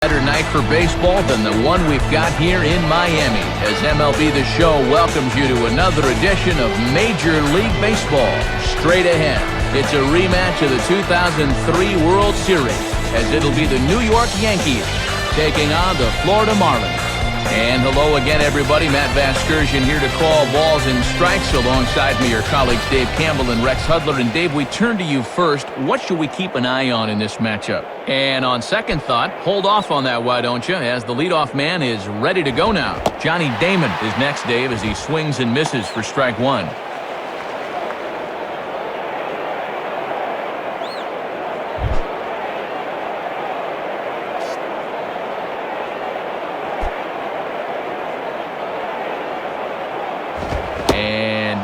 Better night for baseball than the one we've got here in Miami, as MLB The Show welcomes you to another edition of Major League Baseball. Straight ahead, it's a rematch of the 2003 World Series, as it'll be the New York Yankees taking on the Florida Marlins. And hello again, everybody. Matt Vasgersian here to call balls and strikes. Alongside me, your colleagues Dave Campbell and Rex Hudler. And Dave, we turn to you first. What should we keep an eye on in this matchup? And on second thought, hold off on that, why don't you, as the leadoff man is ready to go now. Johnny Damon is next, Dave, as he swings and misses for strike one.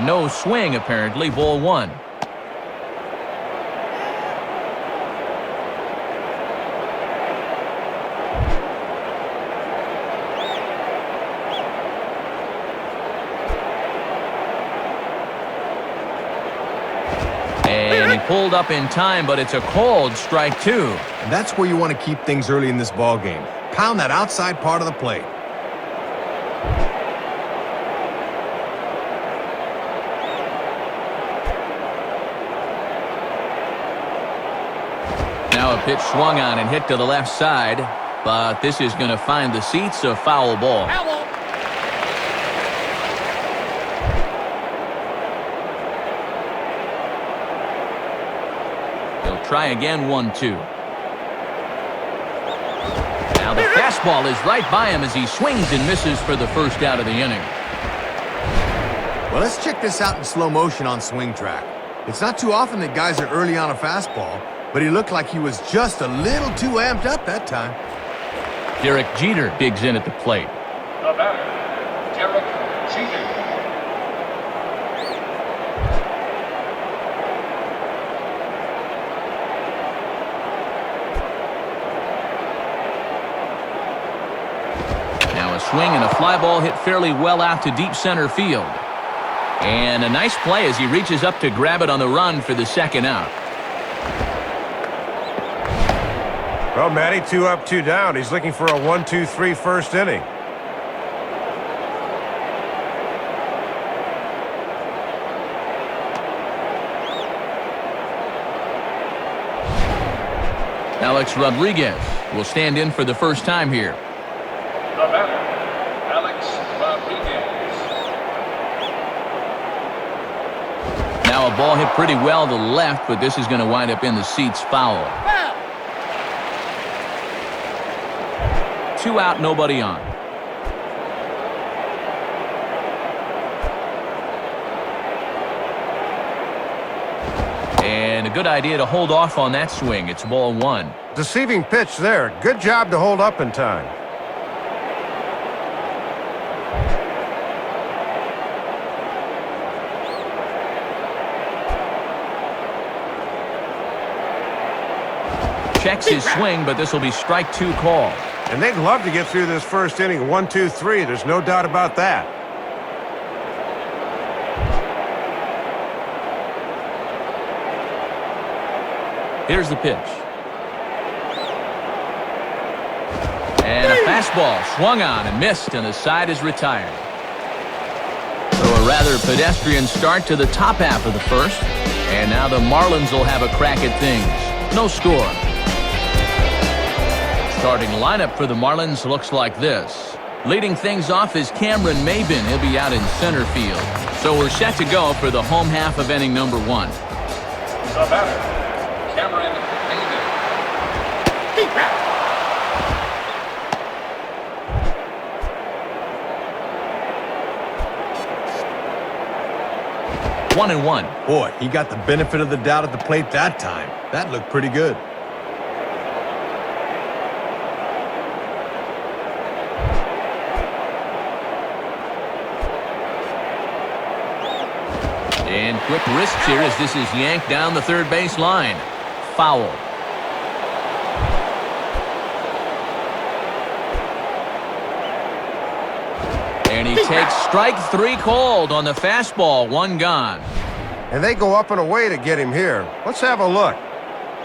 No swing, apparently. Ball one. And he pulled up in time, but it's a called strike two. And that's where you want to keep things early in this ball game. Pound that outside part of the plate. Now a pitch swung on and hit to the left side, but this is going to find the seats, a foul ball. He'll try again, 1-2. Now the fastball is right by him as he swings and misses for the first out of the inning. Well, let's check this out in slow motion on Swing Track. It's not too often that guys are early on a fastball, but he looked like he was just a little too amped up that time. Derek Jeter digs in at the plate. The batter, Derek Jeter. Now a swing and a fly ball hit fairly well out to deep center field. And a nice play as he reaches up to grab it on the run for the second out. Well, Matty, 2 up, 2 down. He's looking for a 1-2-3 first inning. Alex Rodriguez will stand in for the first time here. The batter, Alex Rodriguez. Now a ball hit pretty well to the left, but this is going to wind up in the seats, foul. 2 out, nobody on. And a good idea to hold off on that swing. It's ball one. Deceiving pitch there. Good job to hold up in time. Checks his swing, but this will be strike two call. And they'd love to get through this first inning 1-2-3. There's no doubt about that. Here's the pitch. And a fastball swung on and missed, and the side is retired. So a rather pedestrian start to the top half of the first. And now the Marlins will have a crack at things. No score. Starting lineup for the Marlins looks like this. Leading things off is Cameron Maybin. He'll be out in center field. So we're set to go for the home half of inning number one. The batter, Cameron Maybin. Deep back. 1-1. Boy, he got the benefit of the doubt at the plate that time. That looked pretty good. And quick wrists here as this is yanked down the third base line. Foul. And he takes strike three called on the fastball. One gone. And they go up and away to get him here. Let's have a look.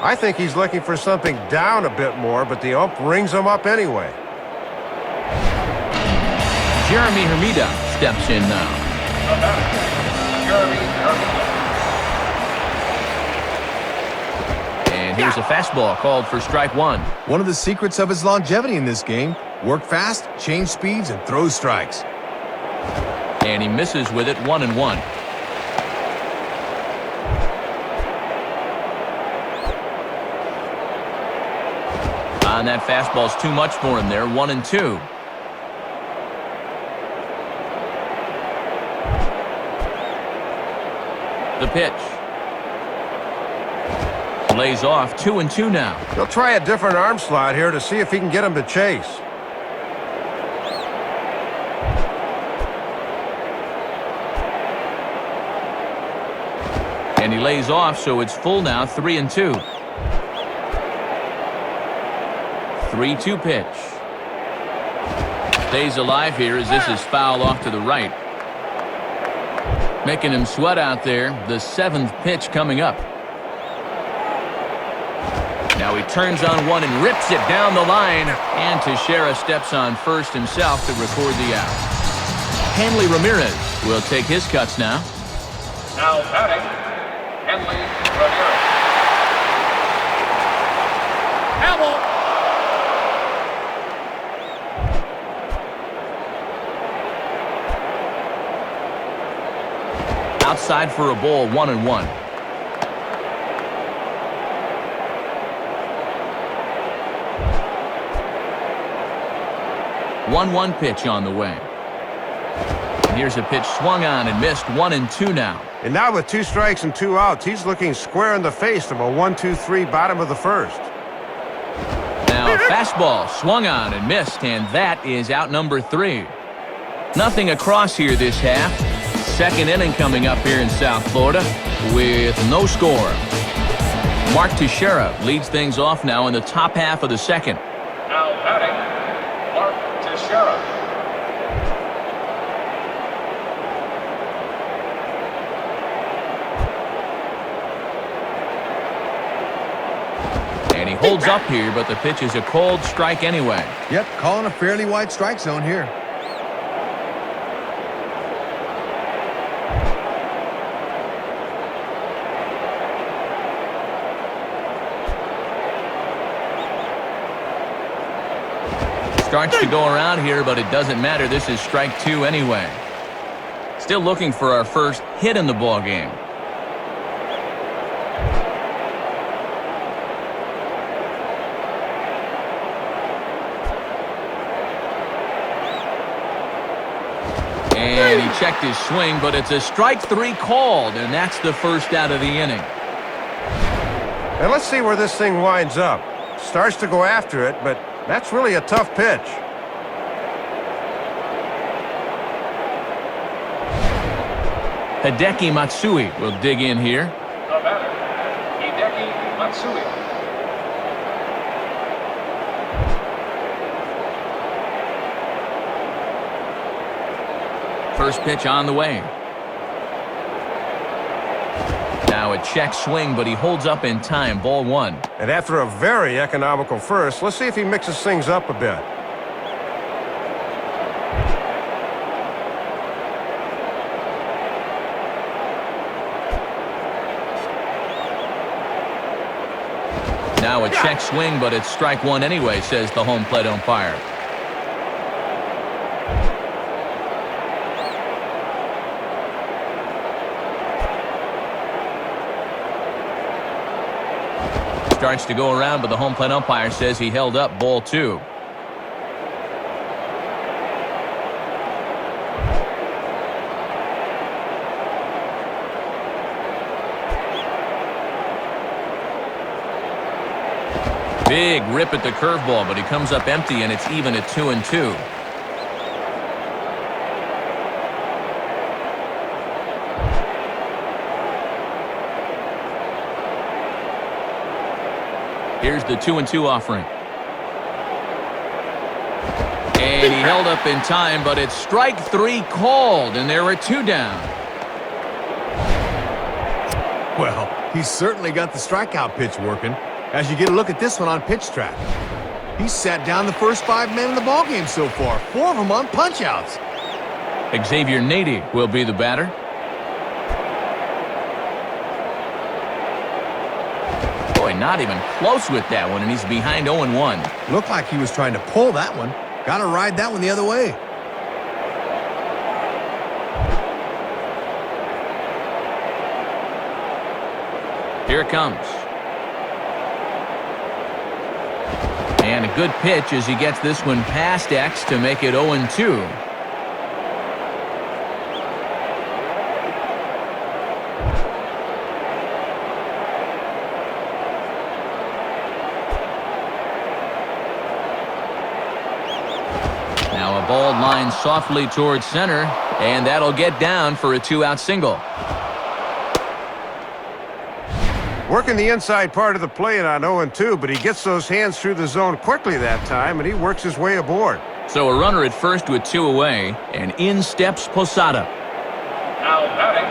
I think he's looking for something down a bit more, but the ump rings him up anyway. Jeremy Hermida steps in now. The batter, Jeremy Hermida. And here's a fastball called for strike one. One of the secrets of his longevity in this game: work fast, change speeds, and throw strikes. And he misses with it, 1-1. And that fastball's too much for him there, 1-2. The pitch. Lays off, 2-2 now. He'll try a different arm slot here to see if he can get him to chase. And he lays off, so it's full now, 3-2. 3-2 pitch. Stays alive here as this is foul off to the right. Making him sweat out there. The 7th pitch coming up. Now he turns on one and rips it down the line. And Teixeira steps on first himself to record the out. Hanley Ramirez will take his cuts now. Now batting, Hanley Ramirez. Foul. Outside for a ball, 1-1. One pitch on the way. And here's a pitch swung on and missed, 1-2 now. And now with 2 strikes and 2 outs, he's looking square in the face of a 1-2-3 bottom of the first. Now a fastball swung on and missed, and that is out number 3. Nothing across here this half. Second inning coming up here in South Florida with no score. Mark Teixeira leads things off now in the top half of the second. Now batting, Mark Teixeira. And he holds up here, but the pitch is a cold strike anyway. Yep, calling a fairly wide strike zone here. Starts to go around here, but it doesn't matter. This is strike 2 anyway. Still looking for our first hit in the ball game. And he checked his swing, but it's a strike 3 called, and that's the first out of the inning. And let's see where this thing winds up. Starts to go after it, but that's really a tough pitch. Hideki Matsui will dig in here. The batter, Hideki Matsui. First pitch on the way. Now a check swing, but he holds up in time. Ball 1. And after a very economical first, let's see if he mixes things up a bit. Now a check swing, but it's strike 1 anyway, says the home plate umpire. Starts to go around, but the home plate umpire says he held up. Ball 2. Big rip at the curveball, but he comes up empty, and it's even at 2-2. Here's the 2-2 offering. And he held up in time, but it's strike 3 called, and there are 2 down. Well, he's certainly got the strikeout pitch working. as you get a look at this one on pitch track. He's sat down the first 5 men in the ballgame so far, 4 of them on punch-outs. Xavier Nady will be the batter. Boy, not even close with that one, and he's behind 0-1. Looked like he was trying to pull that one. Gotta ride that one the other way. Here it comes. And a good pitch as he gets this one past X to make it 0-2. Now a ball lined softly towards center, and that'll get down for a 2-out single. Working the inside part of the plate on 0-2, but he gets those hands through the zone quickly that time, and he works his way aboard. So a runner at first with 2 away, and in steps Posada. Now batting,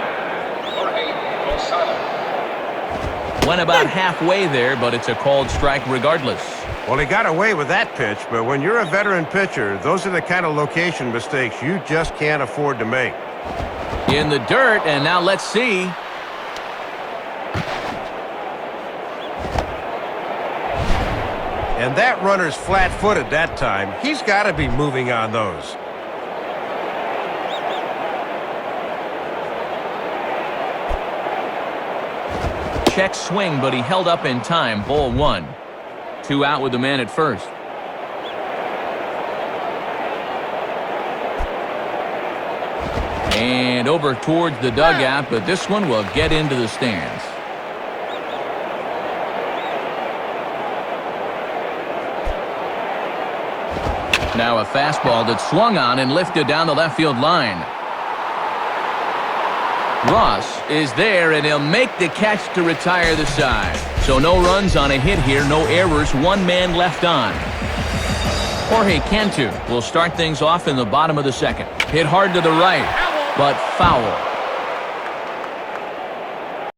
Jorge Posada. Went about halfway there, but it's a called strike regardless. Well, he got away with that pitch, but when you're a veteran pitcher, those are the kind of location mistakes you just can't afford to make. In the dirt, and now let's see. And that runner's flat-footed that time. He's got to be moving on those. Check swing, but he held up in time. Ball 1. 2 out with the man at first. And over towards the dugout, but this one will get into the stands. Now a fastball that swung on and lifted down the left field line. Ross is there, and he'll make the catch to retire the side. So no runs on a hit here, no errors, 1 man left on. Jorge Cantu will start things off in the bottom of the second. Hit hard to the right, but foul.